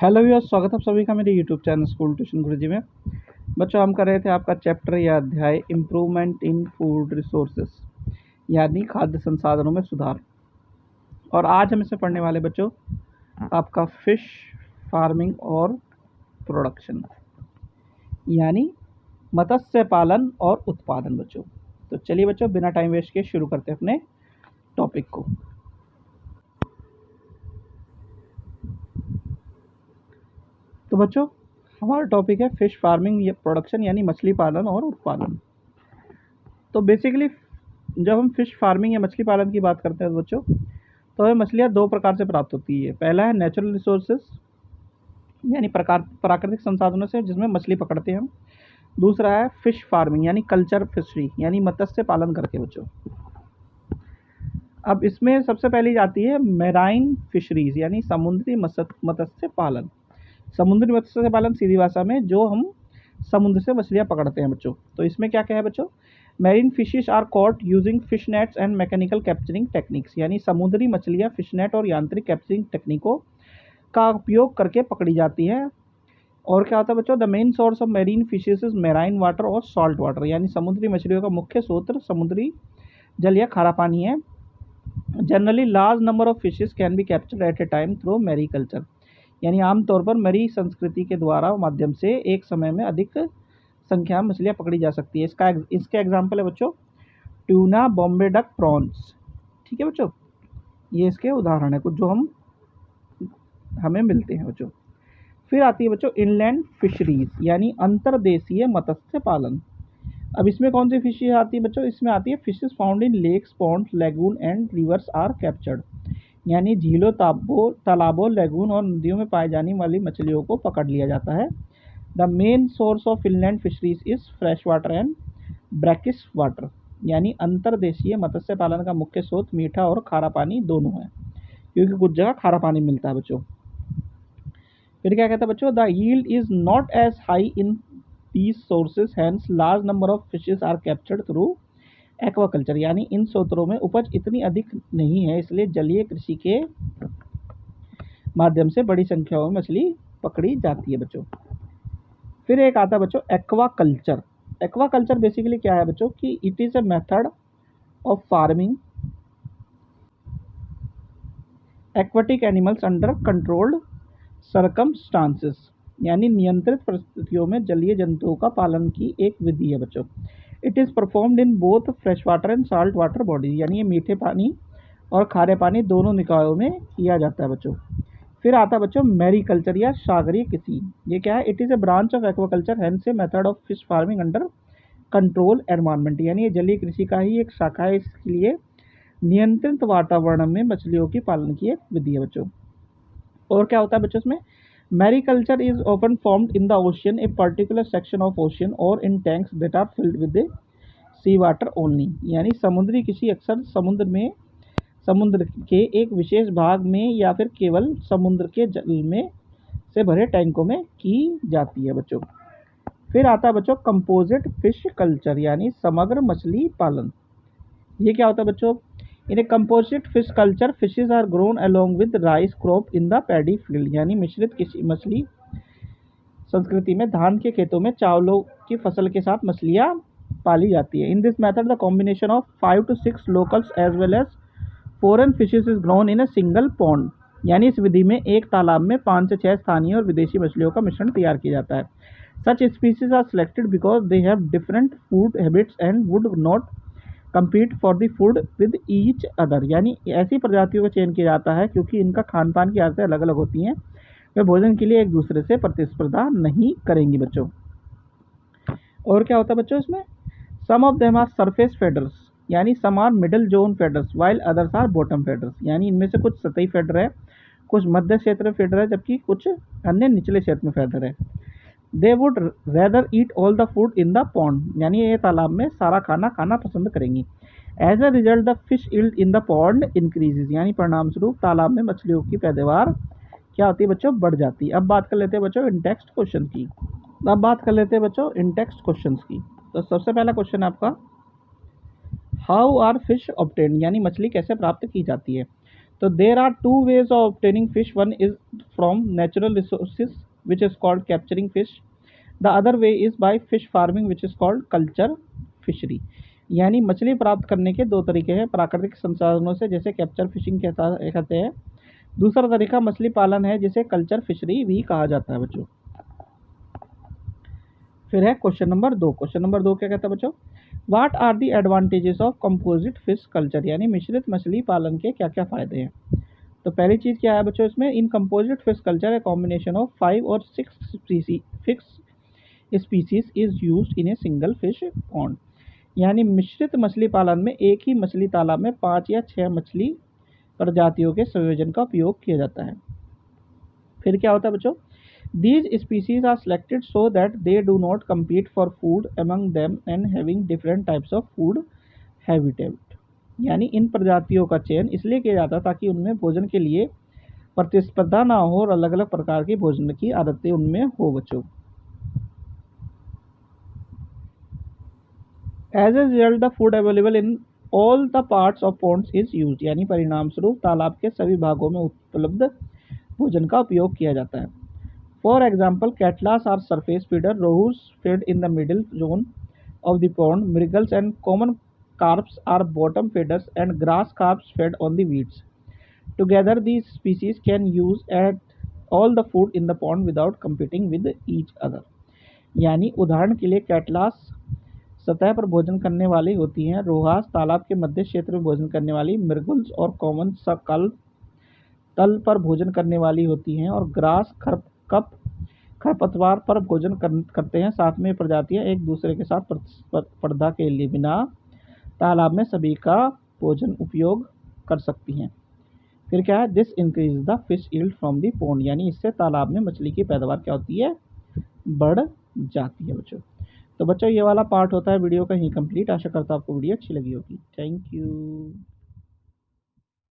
Hello viewers, स्वागत है आप सभी का मेरे यूट्यूब चैनल स्कूल ट्यूशन गुरुजी में। बच्चों, हम कर रहे थे आपका चैप्टर या अध्याय इम्प्रूवमेंट इन फूड रिसोर्सेस, यानी खाद्य संसाधनों में सुधार। और आज हम इसमें पढ़ने वाले बच्चों आपका फिश फार्मिंग और प्रोडक्शन, यानी मत्स्य पालन और उत्पादन बच्चों। तो चलिए बच्चों, बिना टाइम वेस्ट के शुरू करते हैं अपने टॉपिक को। तो बच्चों, हमारा टॉपिक है फिश फार्मिंग या प्रोडक्शन, यानी मछली पालन और उत्पादन। तो बेसिकली जब हम फिश फार्मिंग या मछली पालन की बात करते हैं बच्चों, तो हमें मछलियाँ दो प्रकार से प्राप्त होती है। पहला है नेचुरल रिसोर्सेज, यानी प्राकृतिक संसाधनों से जिसमें मछली पकड़ते हैं हम। दूसरा है फिश फार्मिंग, यानी कल्चर फिशरी, यानी मत्स्य पालन करके बच्चों। अब इसमें सबसे पहली आती है मैराइन फिशरीज, यानी समुद्री मत्स्य पालन। समुद्री मत्स्य पालन सीधी भाषा में जो हम समुद्र से मछलियाँ पकड़ते हैं बच्चों। तो इसमें क्या क्या है बच्चों? Marine fishes are caught using fish nets and mechanical capturing techniques, यानी समुद्री मछलियाँ फिश नेट और यांत्रिक कैप्चरिंग टेक्निकों का उपयोग करके पकड़ी जाती है। और क्या होता है बच्चों? The main source of marine fishes is marine water और सॉल्ट वाटर, यानी समुद्री मछलियों का मुख्य स्रोत समुद्री जल या खारा पानी है। Generally large number of fishes can be captured at a time through mariculture, यानी आमतौर पर मरी संस्कृति के द्वारा माध्यम से एक समय में अधिक संख्या में मछलियाँ पकड़ी जा सकती है। इसके एग्जाम्पल है बच्चों ट्यूना, बॉम्बे डक, प्रॉन्स। ठीक है बच्चों, ये इसके उदाहरण है कुछ जो हमें मिलते हैं बच्चों। फिर आती है बच्चों इनलैंड फिशरीज, यानी अंतर्देशीय मत्स्य पालन। अब इसमें कौन सी फिशेज आती है बच्चों? इसमें आती है fishes found in lakes, ponds, lagoon and rivers are captured, यानी झीलों, तालाबों, लैगून और नदियों में पाई जाने वाली मछलियों को पकड़ लिया जाता है। The main source of inland fisheries is fresh water and brackish water, यानी अंतर्देशीय मत्स्य पालन का मुख्य स्रोत मीठा और खारा पानी दोनों है, क्योंकि कुछ जगह खारा पानी मिलता है बच्चों। फिर क्या कहता है बच्चों? The yield is not as high in these sources, hence large number of fishes are captured through aquaculture, यानी इन स्रोतों में उपज इतनी अधिक नहीं है, इसलिए जलीय कृषि के माध्यम से बड़ी संख्या में मछली पकड़ी जाती है बच्चों। फिर एक आता है बच्चों एक्वाकल्चर। एक्वाकल्चर बेसिकली क्या है बच्चों कि it is a method of farming aquatic animals under controlled circumstances, यानी नियंत्रित परिस्थितियों में जलीय जंतुओं का पालन की एक विधि है बच्चों। It is performed in both fresh water and salt water bodies, यानी ये मीठे पानी और खारे पानी दोनों निकायों में किया जाता है बच्चों। फिर आता है बच्चों मैरीकल्चर या सागरीय कृषि। ये क्या है? It is a branch of aquaculture, hence a method of fish farming under control environment, यानी ये जलीय कृषि का ही एक शाखा है। इसके लिए नियंत्रित वातावरण में मछलियों की पालन की एक विधि है बच्चों। और क्या होता है बच्चों इसमें? Mariculture is often formed in the ocean, a particular section of ocean और in tanks that are filled with sea water only, यानी समुद्री कृषि अक्सर समुद्र के एक विशेष भाग में या फिर केवल समुद्र के जल में से भरे टैंकों में की जाती है बच्चों। फिर आता है बच्चों कंपोजिट फिश कल्चर, यानी समग्र मछली पालन। ये क्या होता है बच्चों? In a composite fish culture fishes are grown along with rice crop in the paddy field, यानी मिश्रित कृषि मछली संस्कृति में धान के खेतों में चावलों की फसल के साथ मछलियाँ पाली जाती है। In this method the combination of 5 to 6 locals as well as foreign fishes is grown in a single pond, यानी इस विधि में एक तालाब में 5 से 6 स्थानीय और विदेशी मछलियों का मिश्रण तैयार किया जाता है। Such species are selected because they have different food habits and would not compete for the food with each other, यानी ऐसी प्रजातियों का चयन किया जाता है क्योंकि इनका खान पान की आदतें अलग अलग होती हैं, वे भोजन के लिए एक दूसरे से प्रतिस्पर्धा नहीं करेंगी बच्चों। और क्या होता है बच्चों इसमें? Some of them are surface feeders, यानी some are middle zone feeders while others are bottom feeders, यानी इनमें से कुछ सतही फेडर है, कुछ मध्य क्षेत्र में फेडर है, जबकि कुछ अन्य निचले क्षेत्र में फेडर है। They would rather eat all the food in the pond, यानी ये तालाब में सारा खाना खाना पसंद करेंगी। As a result the fish yield in the pond increases, यानी परिणाम स्वरूप तालाब में मछलियों की पैदावार क्या होती है बच्चों? बढ़ जाती है। अब बात कर लेते हैं बच्चों इन टेक्स्ट क्वेश्चन की। तो सबसे पहला क्वेश्चन आपका हाउ आर फिश ऑब्टेन्ड, यानी मछली कैसे प्राप्त की जाती है? तो there are two ways of obtaining fish, one is from natural resources which is called capturing fish, the other way is by fish farming which is called culture fishery. यानी मछली प्राप्त करने के दो तरीके हैं, प्राकृतिक संसाधनों से जैसे कैप्चर फिशिंग कहते हैं, दूसरा तरीका मछली पालन है जिसे कल्चर फिशरी भी कहा जाता है बच्चों। फिर है क्वेश्चन नंबर 2। क्वेश्चन नंबर 2 क्या कहता है बच्चों, what are the advantages of composite fish culture, यानी मिश्रित मछली पालन के क्या क्या फायदे हैं। तो पहली चीज़ क्या है बच्चों इसमें, इन composite fish culture a combination of 5 और 6 species is used in a single fish pond. यानी मिश्रित मछली पालन में एक ही मछली तालाब में 5 या 6 मछली प्रजातियों के संयोजन का उपयोग किया जाता है। फिर क्या होता है बच्चों, these species are selected so that they do not compete for food among them and having different types of food habitat। यानी इन प्रजातियों का चयन इसलिए किया जाता है ताकि उनमें भोजन के लिए प्रतिस्पर्धा ना हो और अलग अलग प्रकार की भोजन की आदतें उनमें हो बच्चों। As a result the food available in all the parts of ponds is used. यानी परिणाम स्वरूप तालाब के सभी भागों में उपलब्ध भोजन का उपयोग किया जाता है। For example, catlas are surface feeder, rohus fed in the middle zone of the pond, mrigals and common carps are bottom feeders, and grass carps fed on the weeds. Together, these species can use at all the food in the pond without competing with each other। यानी उदाहरण के लिए कैटलास सतह पर भोजन करने वाली होती हैं, रोहास तालाब के मध्य क्षेत्र में भोजन करने वाली, मृगल्स और कॉमन सकल तल पर भोजन करने वाली होती हैं, और ग्रास खरपतवार पर भोजन करते हैं। साथ में प्रजातियां एक दूसरे के साथ प्रतिस्पर्धा के लिए बिना तालाब में सभी का भोजन उपयोग कर सकती हैं। फिर क्या है, this increase the fish yield from the pond. यानी इससे तालाब में मछली की पैदावार क्या होती है, बढ़ जाती है बच्चों। तो बच्चों ये वाला पार्ट होता है वीडियो का ही कंप्लीट। आशा करता हूँ आपको वीडियो अच्छी लगी होगी। Thank you.